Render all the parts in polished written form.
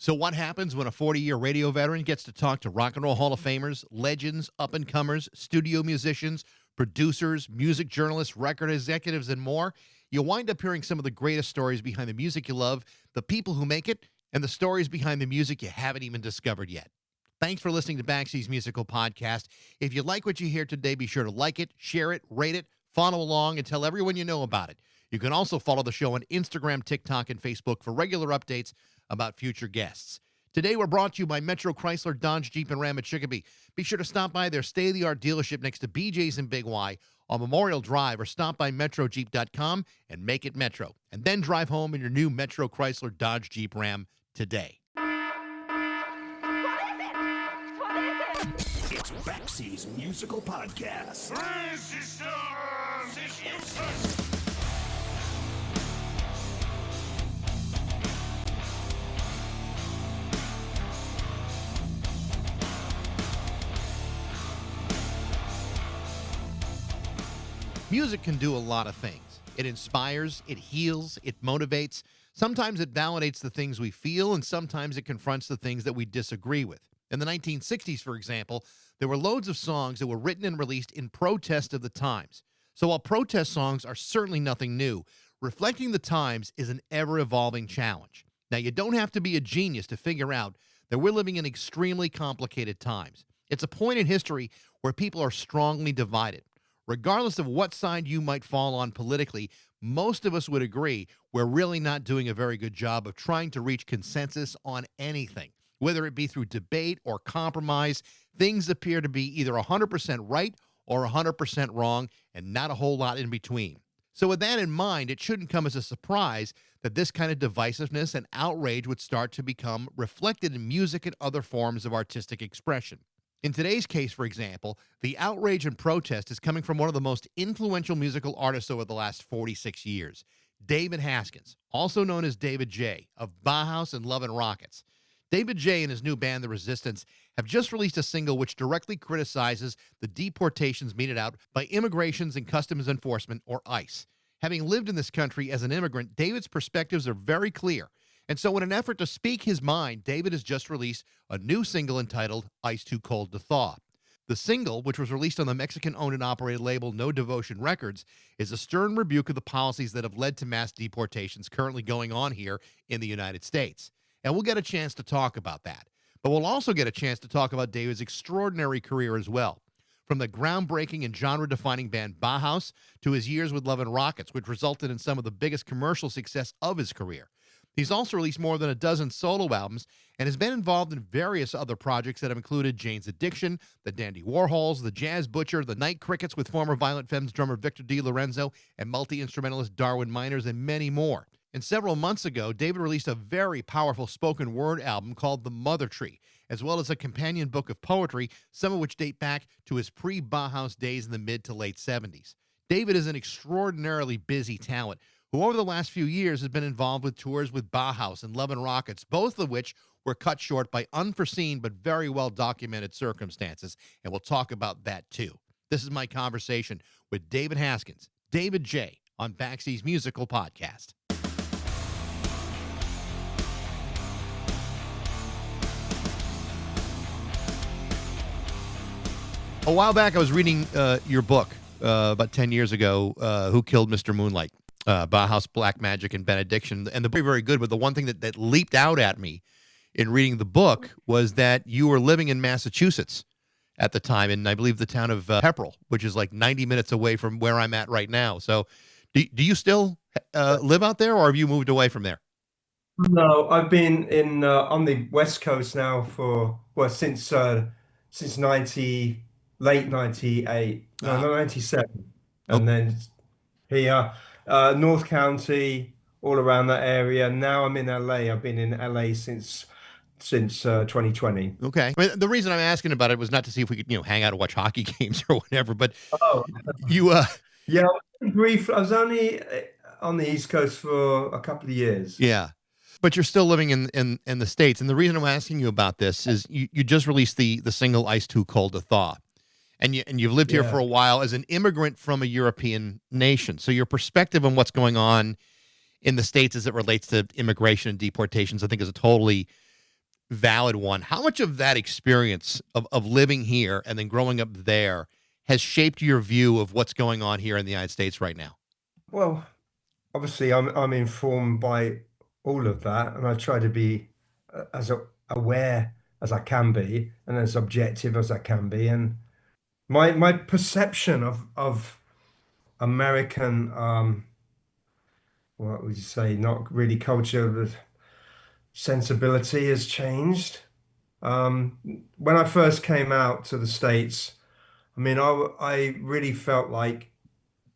So what happens when a 40-year radio veteran gets to talk to Rock and Roll Hall of Famers, legends, up-and-comers, studio musicians, producers, music journalists, record executives, and more? You'll wind up hearing some of the greatest stories behind the music you love, the people who make it, and the stories behind the music you haven't even discovered yet. Thanks for listening to Baxie's Musical Podcast. If you like what you hear today, be sure to like it, share it, rate it, follow along, and tell everyone you know about it. You can also follow the show on Instagram, TikTok, and Facebook for regular updates about future guests. Today, we're brought to you by Metro Chrysler, Dodge, Jeep, and Ram at Chicopee. Be sure to stop by their state-of-the-art dealership next to BJ's in Big Y on Memorial Drive, or stop by MetroJeep.com and make it Metro. And then drive home in your new Metro Chrysler, Dodge, Jeep, Ram today. It's Baxie's Musical Podcast. Music can do a lot of things. It inspires, it heals, it motivates. Sometimes it validates the things we feel, and sometimes it confronts the things that we disagree with. In the 1960s, for example, there were loads of songs that were written and released in protest of the times. So while protest songs are certainly nothing new, reflecting the times is an ever-evolving challenge. Now, you don't have to be a genius to figure out that we're living in extremely complicated times. It's a point in history where people are strongly divided. Regardless of what side you might fall on politically, most of us would agree we're really not doing a very good job of trying to reach consensus on anything. Whether it be through debate or compromise, things appear to be either 100% right or 100% wrong, and not a whole lot in between. So with that in mind, it shouldn't come as a surprise that this kind of divisiveness and outrage would start to become reflected in music and other forms of artistic expression. In today's case, for example, the outrage and protest is coming from one of the most influential musical artists over the last 46 years, David Haskins, also known as David J. of Bauhaus and Love and Rockets. David J. and his new band, The Resistance, have just released a single which directly criticizes the deportations meted out by Immigrations and Customs Enforcement, or ICE. Having lived in this country as an immigrant, David's perspectives are very clear. And so in an effort to speak his mind, David has just released a new single entitled Ice Too Cold to Thaw. The single, which was released on the Mexican-owned and operated label No Devotion Records, is a stern rebuke of the policies that have led to mass deportations currently going on here in the United States. And we'll get a chance to talk about that. But we'll also get a chance to talk about David's extraordinary career as well. From the groundbreaking and genre-defining band Bauhaus to his years with Love and Rockets, which resulted in some of the biggest commercial success of his career. He's also released more than a dozen solo albums and has been involved in various other projects that have included Jane's Addiction, the Dandy Warhols, the Jazz Butcher, the Night Crickets with former Violent Femmes drummer Victor DiLorenzo and multi-instrumentalist Darwin Miners, and many more. And several months ago, David released a very powerful spoken word album called The Mother Tree, as well as a companion book of poetry, some of which date back to his pre-Bauhaus days in the mid to late 70s. David is an extraordinarily busy talent who over the last few years has been involved with tours with Bauhaus and Love and Rockets, both of which were cut short by unforeseen but very well-documented circumstances, and we'll talk about that too. This is my conversation with David Haskins, David J., on Baxie's Musical Podcast. A while back, I was reading your book about 10 years ago, Who Killed Mr. Moonlight? Bauhaus, Black Magic, and Benediction. And the book was very good, but the one thing that leaped out at me in reading the book was that you were living in Massachusetts at the time, in I believe the town of Pepperell, which is like 90 minutes away from where I'm at right now. So do you still live out there, or have you moved away from there? No, I've been in on the West Coast now for, well, since late 98, no, 97. And then here, North County, all around that area. Now I'm in LA. I've been in LA since 2020. Okay. I mean, the reason I'm asking about it was not to see if we could, hang out and watch hockey games or whatever, but you yeah, brief. I was only on the East Coast for a couple of years. Yeah. But you're still living in the States. And the reason I'm asking you about this is you just released the single Ice Too Cold to Thaw. And you've lived here for a while as an immigrant from a European nation. So your perspective on what's going on in the States as it relates to immigration and deportations, I think, is a totally valid one. How much of that experience of living here and then growing up there has shaped your view of what's going on here in the United States right now? Well, obviously, I'm informed by all of that, and I try to be as aware as I can be, and as objective as I can be. And my perception of American, what would you say, not really culture, but sensibility has changed. Um, when I first came out to the States, I mean, I really felt like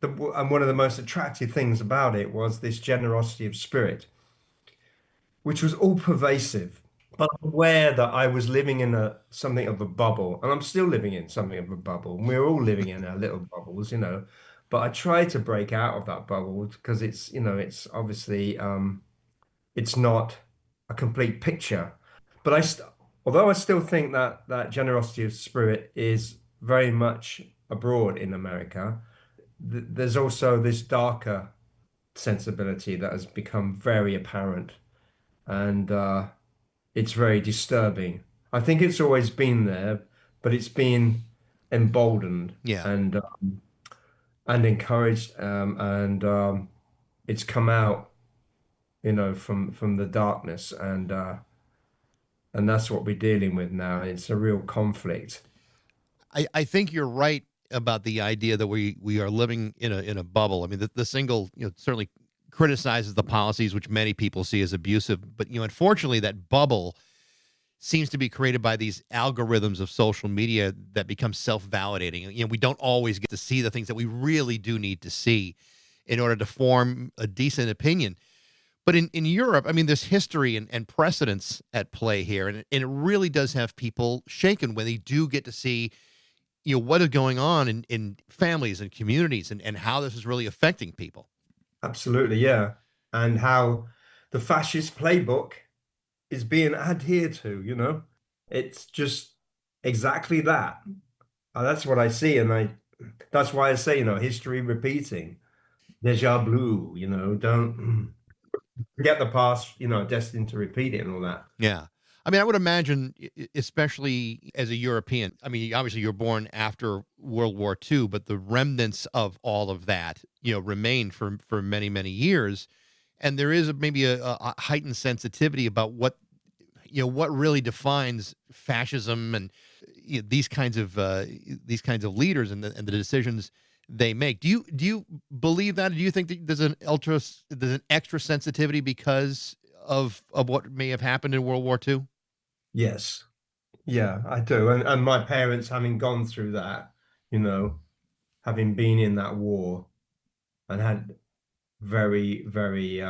and one of the most attractive things about it was this generosity of spirit, which was all pervasive. But I'm aware that I was living in something of a bubble, and I'm still living in something of a bubble. And we're all living in our little bubbles, you know. But I try to break out of that bubble because it's, you know, it's obviously it's not a complete picture. But although I still think that that generosity of spirit is very much abroad in America, there's also this darker sensibility that has become very apparent, and it's very disturbing. I think it's always been there, but it's been emboldened Yeah. and encouraged, and it's come out, you know, from the darkness, and that's what we're dealing with now. It's a real conflict. I think you're right about the idea that we are living in a bubble. I mean, the single, certainly criticizes the policies which many people see as abusive, but unfortunately that bubble seems to be created by these algorithms of social media that become self-validating. We don't always get to see the things that we really do need to see in order to form a decent opinion. But in Europe, I mean, there's history and precedents at play here, and it really does have people shaken when they do get to see what is going on in families and communities, and how this is really affecting people. Absolutely, yeah. And how the fascist playbook is being adhered to, you know? It's just exactly that. That's what I see, and that's why I say, you know, history repeating. Deja vu, you know, don't forget the past, you know, destined to repeat it and all that. Yeah. I mean, I would imagine, especially as a European, I mean, obviously you're born after World War II, but the remnants of all of that, remain for many, many years. And there is maybe a heightened sensitivity about what really defines fascism and these kinds of leaders and the decisions they make. Do you believe that? Do you think that there's an extra sensitivity because of what may have happened in World War II? Yes. Yeah, I do. And my parents having gone through that, you know, having been in that war and had very, very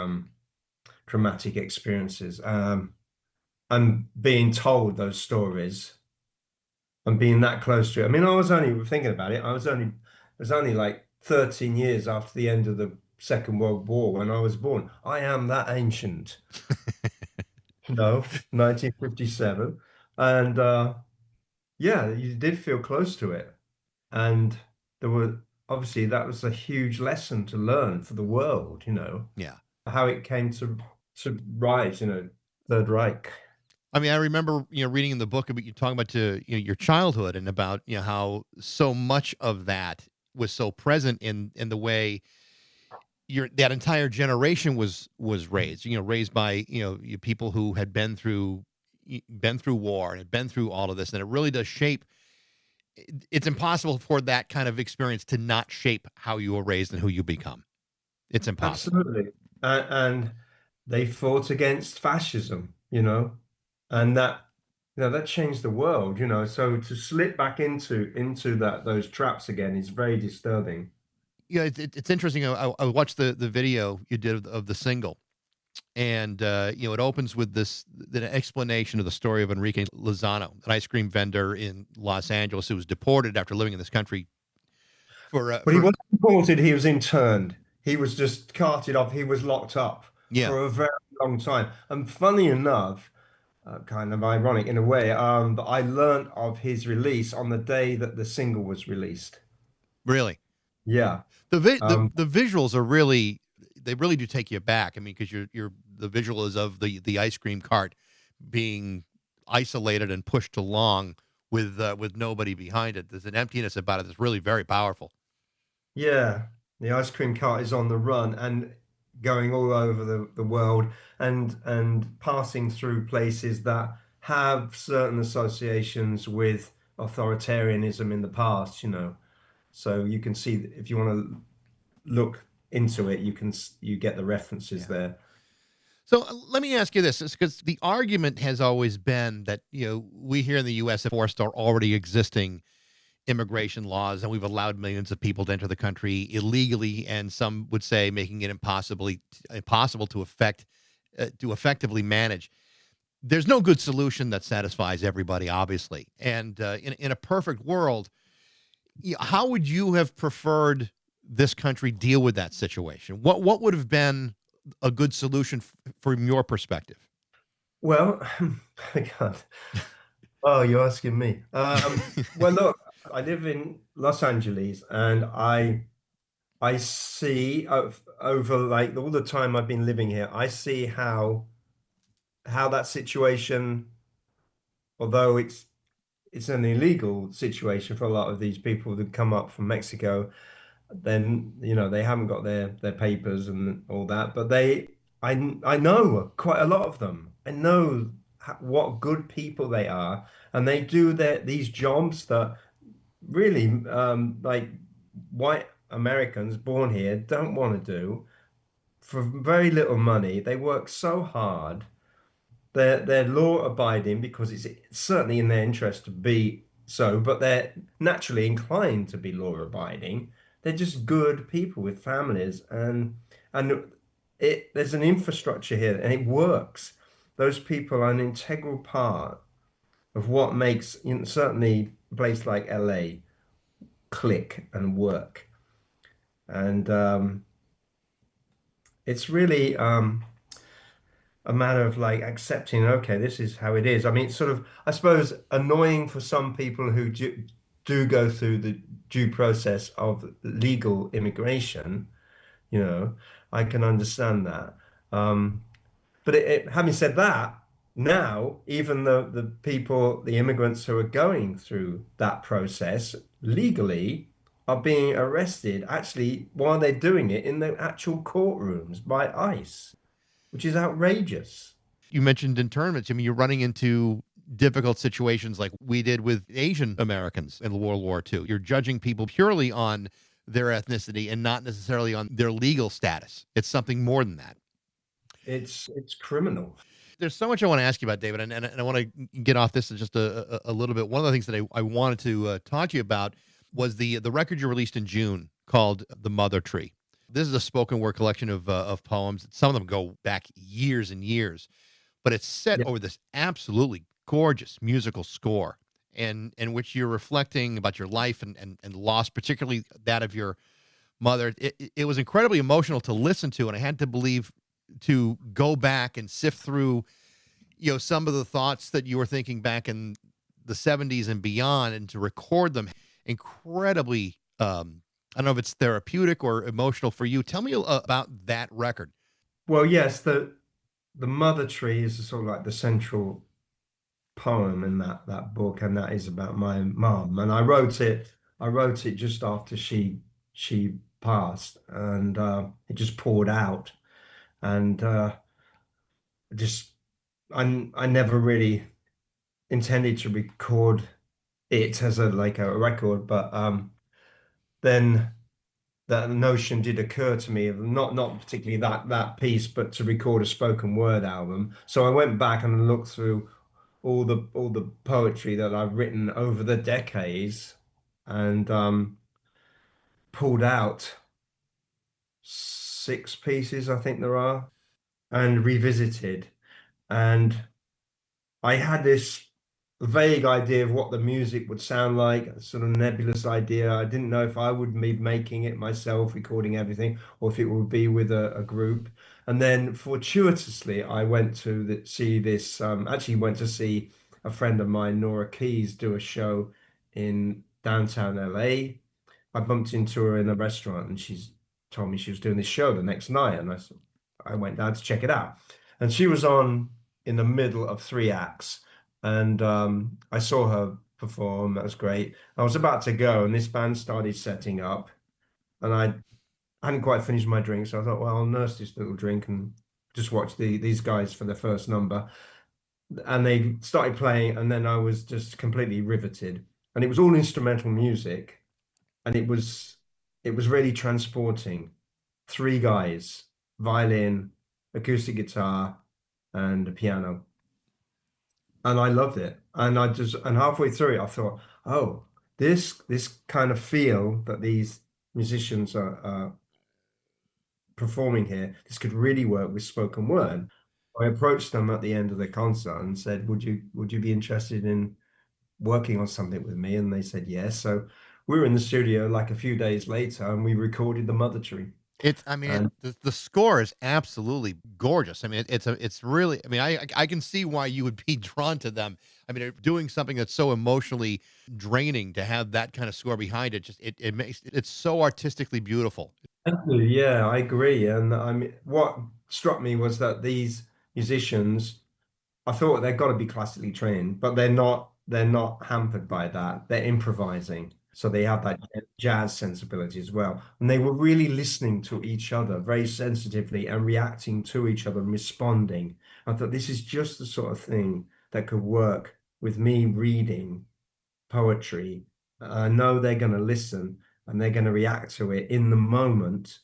traumatic experiences, and being told those stories and being that close to it. I mean, I was only thinking about it, it was only like 13 years after the end of the Second World War when I was born. I am that ancient. No, 1957. And yeah, you did feel close to it. And there were obviously that was a huge lesson to learn for the world, you know, Yeah. how it came to rise, you know, Third Reich. I mean, I remember, reading in the book about you talking about your childhood and about, how so much of that was so present in the way that entire generation was raised, raised by, people who had been through war and had been through all of this. And it really does shape. It's impossible for that kind of experience to not shape how you were raised and who you become. It's impossible. Absolutely. And they fought against fascism, you know, and that, you know, that changed the world, you know. So to slip back into those traps again is very disturbing. Yeah, it's interesting. I watched the video you did of the single, and it opens with the explanation of the story of Enrique Lozano, an ice cream vendor in Los Angeles who was deported after living in this country But he wasn't deported, he was interned. He was just carted off. He was locked up yeah, for a very long time. And funny enough, kind of ironic in a way, but I learned of his release on the day that the single was released. really. Yeah. The visuals are they really do take you back. I mean, because the visual is of the ice cream cart being isolated and pushed along with nobody behind it. There's an emptiness about it that's really very powerful. Yeah, the ice cream cart is on the run and going all over the world and passing through places that have certain associations with authoritarianism in the past, you know. So you can see if you want to look into it, you get the references Yeah. there. So let me ask you this, because the argument has always been that we here in the U.S. have forced our already existing immigration laws, and we've allowed millions of people to enter the country illegally, and some would say making it impossible to effectively manage. There's no good solution that satisfies everybody, obviously. And in a perfect world, how would you have preferred this country deal with that situation? What would have been a good solution from your perspective? Well, God. Oh, you're asking me. Well, look, I live in Los Angeles, and I see over like all the time I've been living here, I see how that situation, although it's an illegal situation for a lot of these people that come up from Mexico, then they haven't got their papers and all that, but I know quite a lot of them. I know what good people they are, and they do these jobs that really like white Americans born here don't want to do for very little money. They work so hard. They're law abiding because it's certainly in their interest to be so, but they're naturally inclined to be law abiding. They're just good people with families, and there's an infrastructure here and it works. Those people are an integral part of what makes, certainly a place like LA click and work. And it's really a matter of like accepting, okay, this is how it is. I mean, it's sort of, I suppose, annoying for some people who do go through the due process of legal immigration, you know, I can understand that. But having said that, now even the immigrants who are going through that process legally are being arrested actually while they're doing it in the actual courtrooms by ICE, which is outrageous. You mentioned internments. I mean, you're running into difficult situations like we did with Asian Americans in World War II. You're judging people purely on their ethnicity and not necessarily on their legal status. It's something more than that. It's criminal. There's so much I want to ask you about, David, and I want to get off this in just a little bit. One of the things that I wanted to talk to you about was the record you released in June called "The Mother Tree." This is a spoken word collection of poems. Some of them go back years and years, but it's set Yeah. over this absolutely gorgeous musical score, and in which you're reflecting about your life and loss, particularly that of your mother. It was incredibly emotional to listen to, and I had to go back and sift through, some of the thoughts that you were thinking back in the 70s and beyond, and to record them. Incredibly, I don't know if it's therapeutic or emotional for you. Tell me about that record. Well, yes, the mother tree is sort of like the central poem in that book, and that is about my mom. And I wrote it just after she passed, and it just poured out. And just I never really intended to record it as a record, but then that notion did occur to me of not particularly that piece, but to record a spoken word album. So I went back and looked through all the poetry that I've written over the decades, and pulled out 6 pieces, I think there are, and revisited. And I had this vague idea of what the music would sound like, a sort of nebulous idea. I didn't know if I would be making it myself, recording everything, or if it would be with a group. And then fortuitously, I went to see this, actually went to see a friend of mine, Nora Keys, do a show in downtown LA. I bumped into her in a restaurant, and she's told me she was doing this show the next night. And I went down to check it out. And she was on in the middle of 3 acts, and I saw her perform. That was great. I was about to go, and this band started setting up, and I hadn't quite finished my drink, so I thought, well, I'll nurse this little drink and just watch these guys for the first number. And they started playing, and then I was just completely riveted. And it was all instrumental music, and it was really transporting. Three guys, violin, acoustic guitar, and a piano. And I loved it. And halfway through it, I thought, oh, this kind of feel that these musicians are performing here, this could really work with spoken word. I approached them at the end of the concert and said, would you be interested in working on something with me? And they said yes. So we were in the studio like a few days later, and we recorded The Mother Tree. I mean, And the score is absolutely gorgeous. I mean, it's really, I mean, I can see why you would be drawn to them. I mean, doing something that's so emotionally draining to have that kind of score behind it, just it makes it's so artistically beautiful. thank you. Yeah, I agree. And I mean, what struck me was that these musicians, I thought they've got to be classically trained, but they're not hampered by that. They're improvising. So they have that jazz sensibility as well. And they were really listening to each other very sensitively and reacting to each other and responding. I thought this is just the sort of thing that could work with me reading poetry. I know they're going to listen and they're going to react to it in the moment,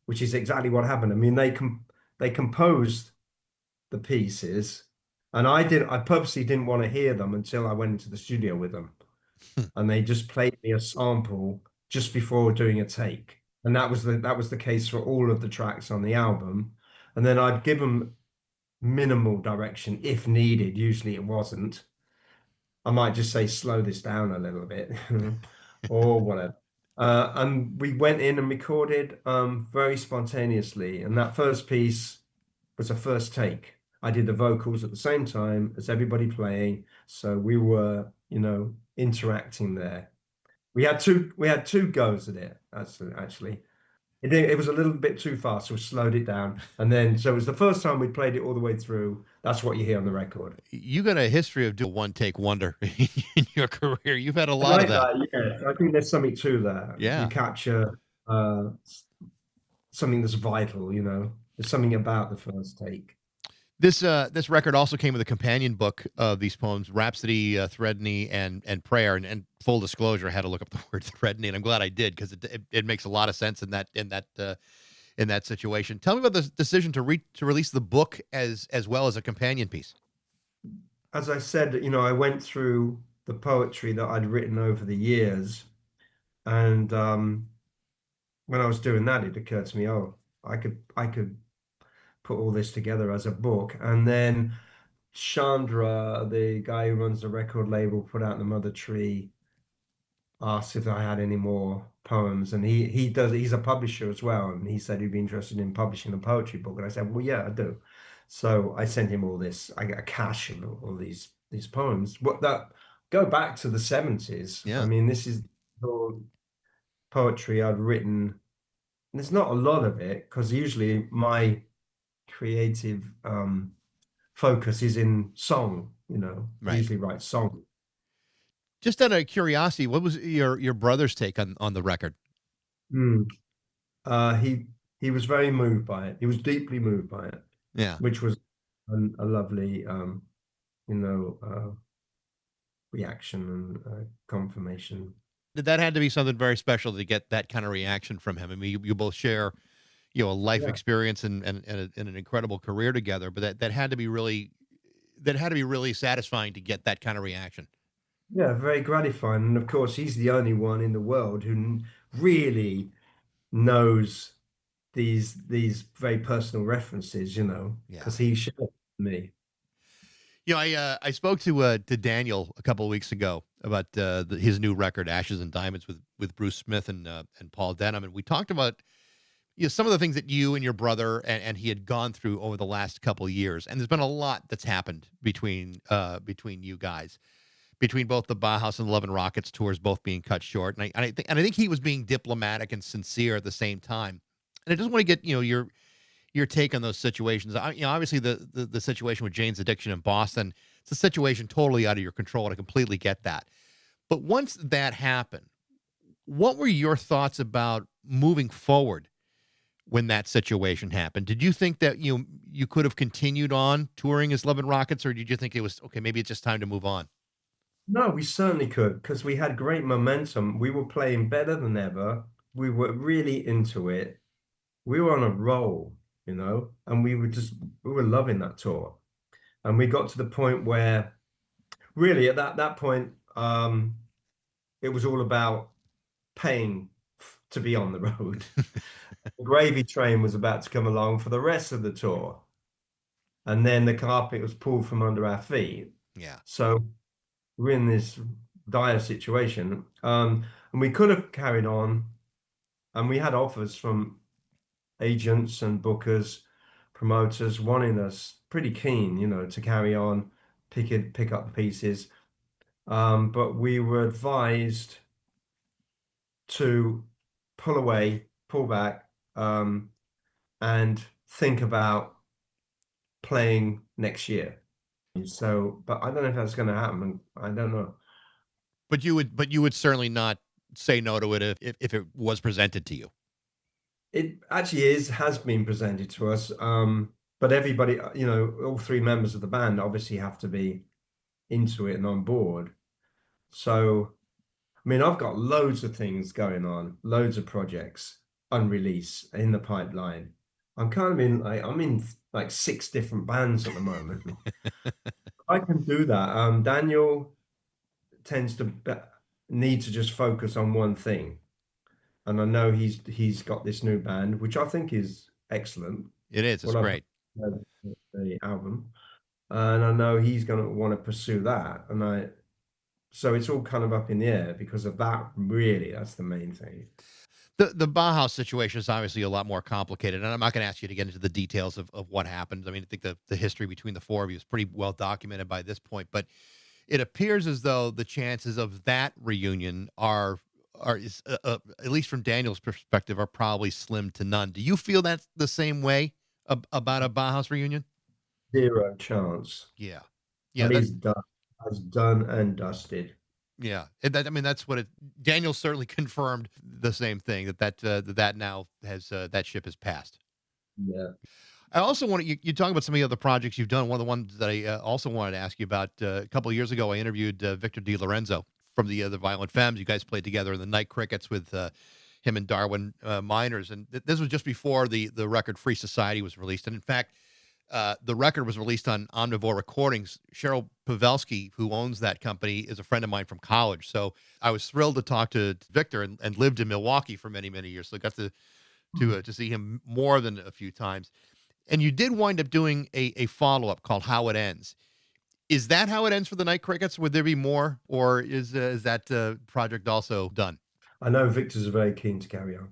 which is exactly what happened. I mean, they composed the pieces, and I purposely didn't want to hear them until I went into the studio with them, and they just played me a sample just before doing a take, and that was the case for all of the tracks on the album. And then I'd give them minimal direction if needed. Usually it wasn't. I might just say slow this down a little bit, or whatever. And we went in and recorded very spontaneously, and that first piece was a first take. I did the vocals at the same time as everybody playing, so we were, interacting there. We had two goes at it. Actually. It was a little bit too fast, so we slowed it down. And then, so it was the first time we played it all the way through. That's what you hear on the record. You got a history of doing one take wonder in your career. You've had a I lot of like that. that, yeah. I think there's something to that. You Yeah. capture something that's vital, There's something about the first take. This record also came with a companion book of these poems, Rhapsody, Threnody, and Prayer. And full disclosure, I had to look up the word Threnody, and I'm glad I did because it makes a lot of sense in that situation. Tell me about the decision to release the book as well as a companion piece. As I said, I went through the poetry that I'd written over the years, and when I was doing that, it occurred to me, oh, I could put all this together as a book. And then Chandra, the guy who runs the record label, put out The Mother Tree, asked if I had any more poems, and he's a publisher as well, and he said he'd be interested in publishing a poetry book. And I said, well, yeah, I do. So I sent him all this. I got a cache of all these poems. What that go back to the 70s. I Yeah. mean, this is all poetry I'd written. There's not a lot of it because usually my creative focus is in song. I Right. usually write song. Just out of curiosity, what was your brother's take on the record? Mm. He was very moved by it. He was deeply moved by it, Yeah. which was a lovely you know reaction and confirmation. That had to be something very special to get that kind of reaction from him. I mean, you both share, a life Yeah, experience and an incredible career together, but that had to be really satisfying to get that kind of reaction. yeah, very gratifying. And of course, he's the only one in the world who really knows these very personal references, Yeah. because he shared it with me. I spoke to Daniel a couple of weeks ago about his new record, Ashes and Diamonds, with Bruce Smith and Paul Denham, and we talked about some of the things that you and your brother and he had gone through over the last couple of years, and there's been a lot that's happened between you guys, between both the Bauhaus and Love and Rockets tours both being cut short, and I think he was being diplomatic and sincere at the same time, and I just want to get your take on those situations. Obviously the situation with Jane's Addiction in Boston, It's a situation totally out of your control, and I completely get that. But once that happened, what were your thoughts about moving forward when that situation happened? Did you think that you could have continued on touring as Love and Rockets, or did you think it was okay, maybe it's just time to move on? No, we certainly could because we had great momentum. We were playing better than ever. We were really into it. We were on a roll, and we were loving that tour. And we got to the point where really at that point, it was all about paying to be on the road. The gravy train was about to come along for the rest of the tour. And then the carpet was pulled from under our feet. Yeah. So we're in this dire situation. And we could have carried on. And we had offers from agents and bookers, promoters wanting us pretty keen, to carry on, pick up the pieces. But we were advised to pull away, pull back, and think about playing next year. So, but I don't know if that's going to happen. I don't know. But you would certainly not say no to it if it was presented to you. It actually has been presented to us. But everybody, all three members of the band obviously have to be into it and on board. So, I mean, I've got loads of things going on, loads of projects unreleased in the pipeline. I'm in like 6 different bands at the moment. I can do that. Daniel tends to need to just focus on one thing, and I know he's got this new band, which I think is excellent. It is. It's great. The album, and I know he's going to want to pursue that, so it's all kind of up in the air because of that. Really, that's the main thing. The Bauhaus situation is obviously a lot more complicated, and I'm not going to ask you to get into the details of what happened. I mean, I think the history between the four of you is pretty well documented by this point, but it appears as though the chances of that reunion are at least from Daniel's perspective, are probably slim to none. Do you feel that's the same way about a Bauhaus reunion? 0 chance. Yeah. Yeah, that is done. That's done and dusted. Yeah, and that's what Daniel certainly confirmed the same thing that now has that ship has passed. Yeah. I also want you talk about some of the other projects you've done. One of the ones that I also wanted to ask you about a couple of years ago, I interviewed Victor DiLorenzo from the Violent Femmes. You guys played together in the Night Crickets with him and Darwin Miners, and this was just before the record Free Society was released. And in fact, the record was released on Omnivore Recordings. Cheryl Pavelski, who owns that company, is a friend of mine from college. So I was thrilled to talk to Victor and lived in Milwaukee for many, many years. So I got to see him more than a few times. And you did wind up doing a follow-up called How It Ends. Is that how it ends for the Night Crickets? Would there be more, or is that project also done? I know Victor's very keen to carry on.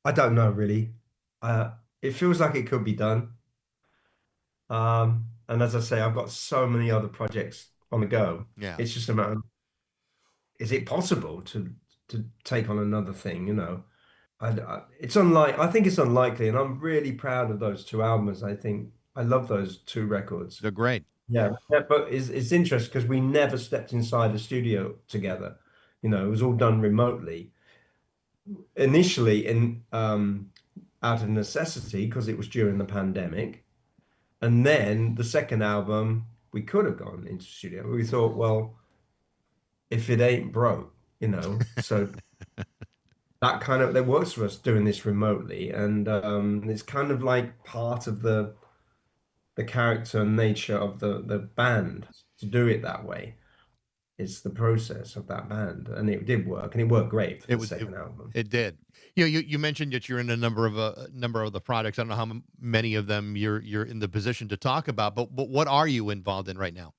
I don't know really. It feels like it could be done. And as I say, I've got so many other projects on the go. Yeah. It's just a matter of, is it possible to take on another thing, I think it's unlikely, and I'm really proud of those 2 albums. I think I love those 2 records. They're great. Yeah, but it's interesting because we never stepped inside the studio together. It was all done remotely. Initially, out of necessity because it was during the pandemic, and then the second album we could have gone into studio. We thought, well, if it ain't broke, so that works for us doing this remotely, and it's kind of like part of the character and nature of the band to do it that way. It's the process of that band, and it did work, and it worked great for the second album. It did. You mentioned that you're in a number of the projects. I don't know how many of them you're in the position to talk about, but what are you involved in right now?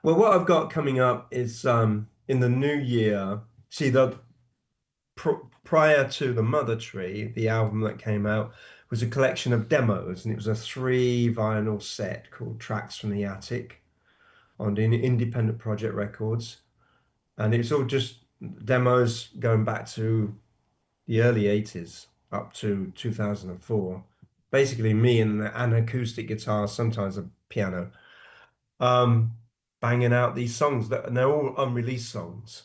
Well, what I've got coming up is in the new year. See, prior to the Mother Tree, the album that came out was a collection of demos, and it was a 3 vinyl set called Tracks from the Attic on the Independent Project Records, and it's all just demos going back to the early 80s up to 2004. Basically me and an acoustic guitar, sometimes a piano, banging out these songs and they're all unreleased songs.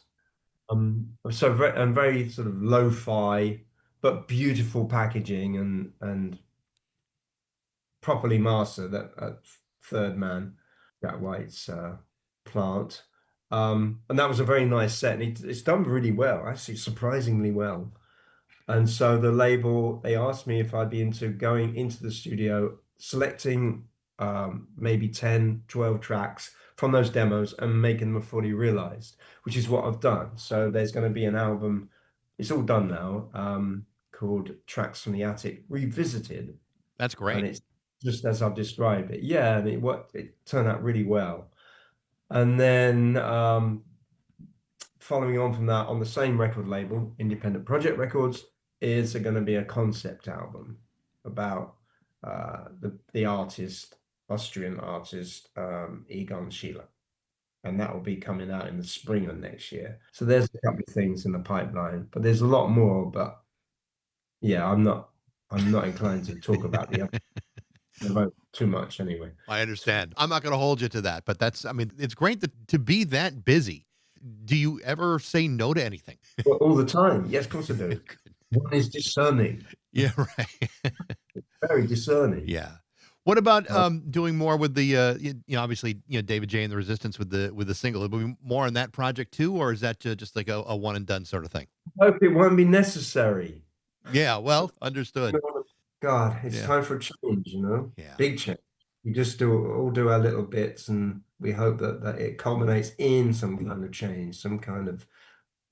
So very sort of lo-fi, but beautiful packaging and properly mastered at Third Man, Jack White's plant. And that was a very nice set, and it's done really well, actually, surprisingly well. And so the label, they asked me if I'd be into going into the studio, selecting maybe 10, 12 tracks from those demos and making them fully realized, which is what I've done. So there's going to be an album, it's all done now, called Tracks from the Attic Revisited. That's great. And it's just as I've described it. Yeah, and it turned out really well. And then following on from that, on the same record label, Independent Project Records, is going to be a concept album about the artist, Austrian artist, Egon Schiele. And that will be coming out in the spring of next year. So there's a couple of things in the pipeline, but there's a lot more. But yeah, I'm not inclined to talk about about too much anyway. I understand. I'm not going to hold you to that, but it's great to be that busy. Do you ever say no to anything? Well, all the time. Yes, of course I do. One is discerning. Yeah, right. Very discerning. Yeah. What about doing more with the obviously David J and the Resistance with the single? Will be more on that project too, or is that just like a one and done sort of thing? I hope it won't be necessary. Yeah, well, understood. God, it's time for a change, Yeah. Big change. We just all do our little bits, and we hope that it culminates in some kind of change, some kind of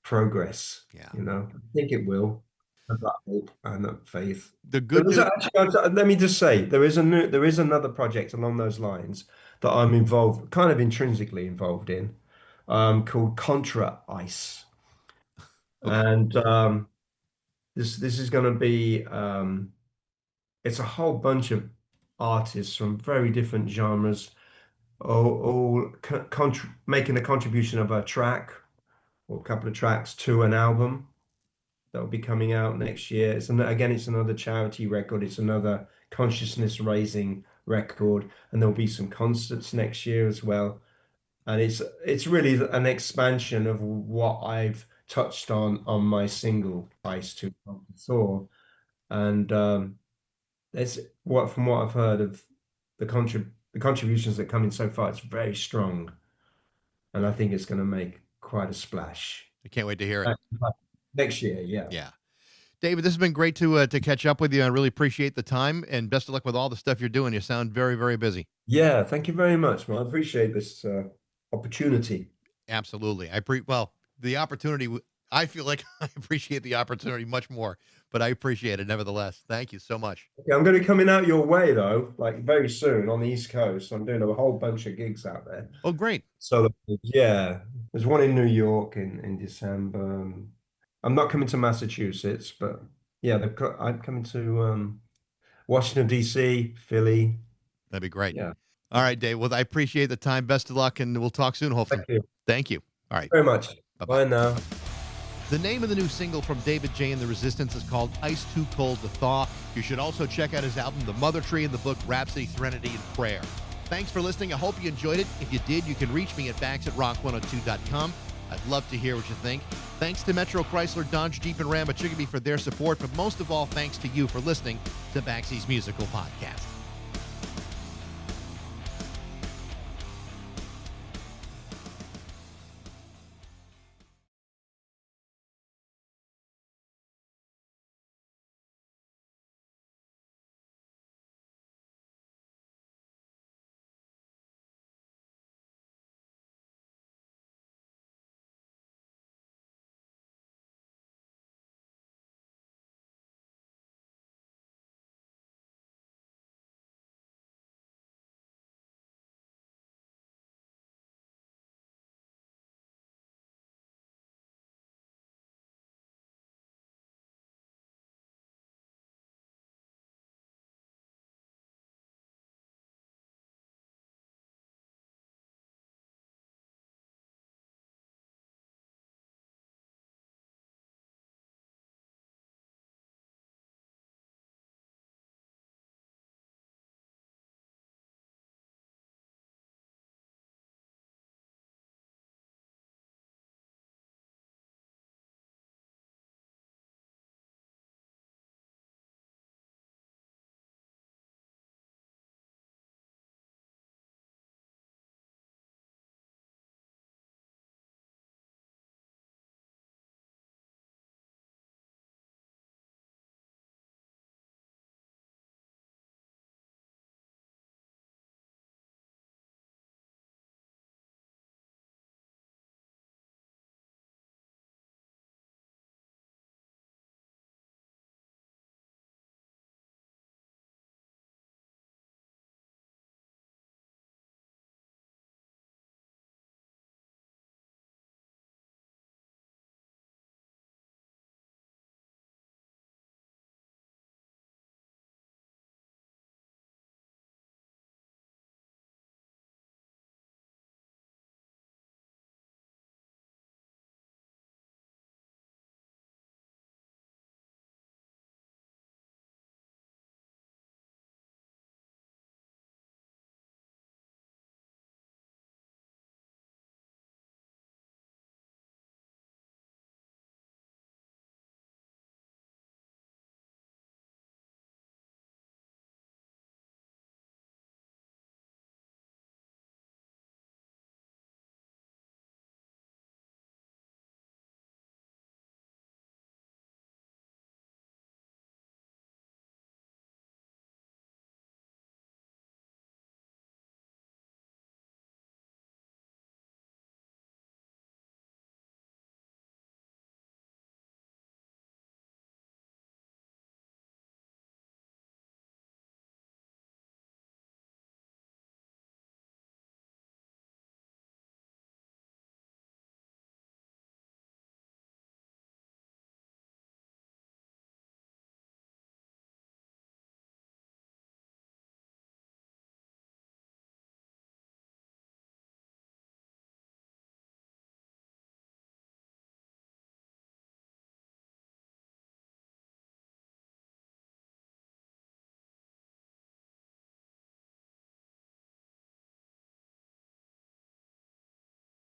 progress. Yeah. I think it will. I have that hope and that faith. The good news. Actually, let me just say, there is another project along those lines that I'm involved, kind of intrinsically involved in, called Contra Ice. Okay. And this is going to be it's a whole bunch of artists from very different genres, all making a contribution of a track or a couple of tracks to an album that will be coming out next year. It's another charity record. It's another consciousness raising record, and there'll be some concerts next year as well. And it's really an expansion of what I've touched on my single Ice to Thor. And from what I've heard of the contributions that come in so far, it's very strong, and I think it's going to make quite a splash. I can't wait to hear it next year. Yeah. Yeah. David, this has been great to catch up with you. I really appreciate the time, and best of luck with all the stuff you're doing. You sound very, very busy. Yeah, thank you very much, man. I appreciate this opportunity. Absolutely. The opportunity. I feel like I appreciate the opportunity much more, but I appreciate it nevertheless. Thank you so much. Okay, I'm going to be coming out your way though, like very soon on the East Coast. I'm doing a whole bunch of gigs out there. Oh, great. So yeah, there's one in New York in December. I'm not coming to Massachusetts, but yeah, I'm coming to Washington, D.C., Philly. That'd be great. Yeah. All right, Dave. Well, I appreciate the time. Best of luck, and we'll talk soon, hopefully. Thank you. All right. Very much. Bye-bye. Bye now. The name of the new single from David J and the Resistance is called Ice Too Cold to Thaw. You should also check out his album, The Mother Tree, and the book Rhapsody, Threnody, and Prayer. Thanks for listening. I hope you enjoyed it. If you did, you can reach me at bax@rock102.com. I'd love to hear what you think. Thanks to Metro Chrysler, Dodge, Jeep, and Ram at Chicopee for their support, but most of all, thanks to you for listening to Baxie's Musical Podcast.